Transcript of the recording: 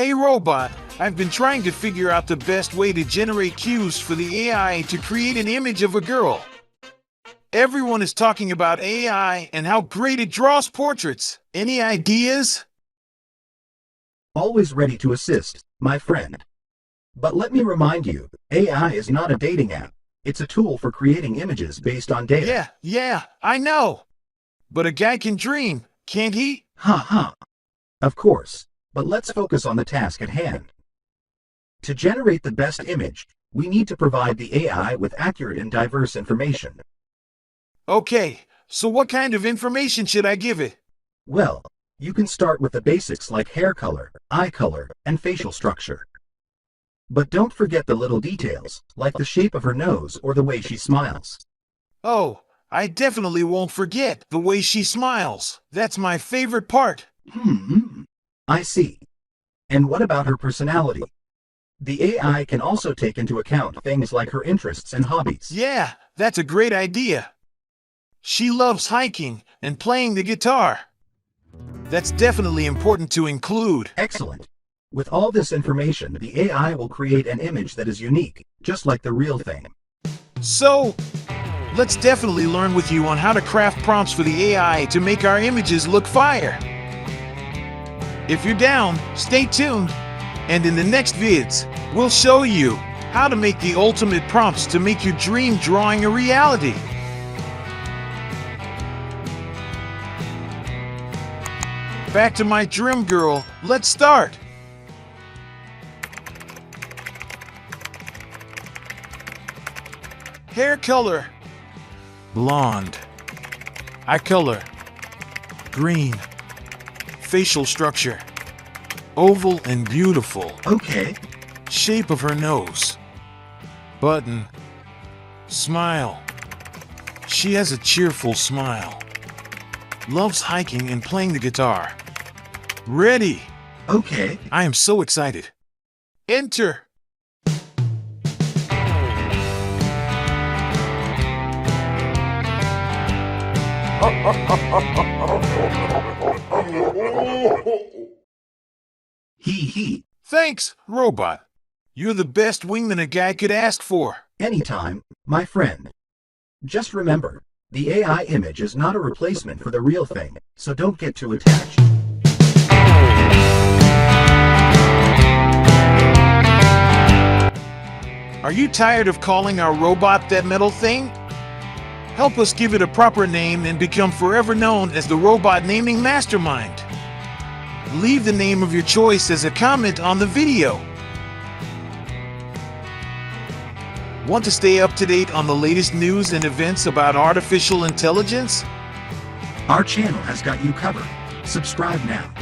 Hey robot, I've been trying to figure out the best way to generate cues for the AI to create an image of a girl. Everyone is talking about AI and how great it draws portraits. Any ideas? Always ready to assist, my friend. But let me remind you, AI is not a dating app. It's a tool for creating images based on data. Yeah, I know. But a guy can dream, can't he? Ha ha. Of course, but let's focus on the task at hand. To generate the best image, we need to provide the AI with accurate and diverse information. Okay, so what kind of information should I give it? Well, you can start with the basics like hair color, eye color, and facial structure. But don't forget the little details, like the shape of her nose or the way she smiles. Oh, I definitely won't forget the way she smiles. That's my favorite part. I see. And what about her personality? The AI can also take into account things like her interests and hobbies. Yeah, that's a great idea. She loves hiking and playing the guitar. That's definitely important to include. Excellent. With all this information, the AI will create an image that is unique, just like the real thing. So, let's definitely learn with you on how to craft prompts for the AI to make our images look fire. If you're down, stay tuned. And in the next vids, we'll show you how to make the ultimate prompts to make your dream drawing a reality. Back to my dream girl, let's start. Hair color, blonde. Eye color, green. Facial structure, oval and beautiful. Okay. Shape of her nose, button. Smile. She has a cheerful smile. Loves hiking and playing the guitar. Ready. Okay. I am so excited. Enter. Hee. Thanks, robot. You're the best wingman a guy could ask for. Anytime, my friend. Just remember, the AI image is not a replacement for the real thing, so don't get too attached. Are you tired of calling our robot that metal thing? Help us give it a proper name and become forever known as the Robot Naming Mastermind. Leave the name of your choice as a comment on the video. Want to stay up to date on the latest news and events about artificial intelligence? Our channel has got you covered. Subscribe now.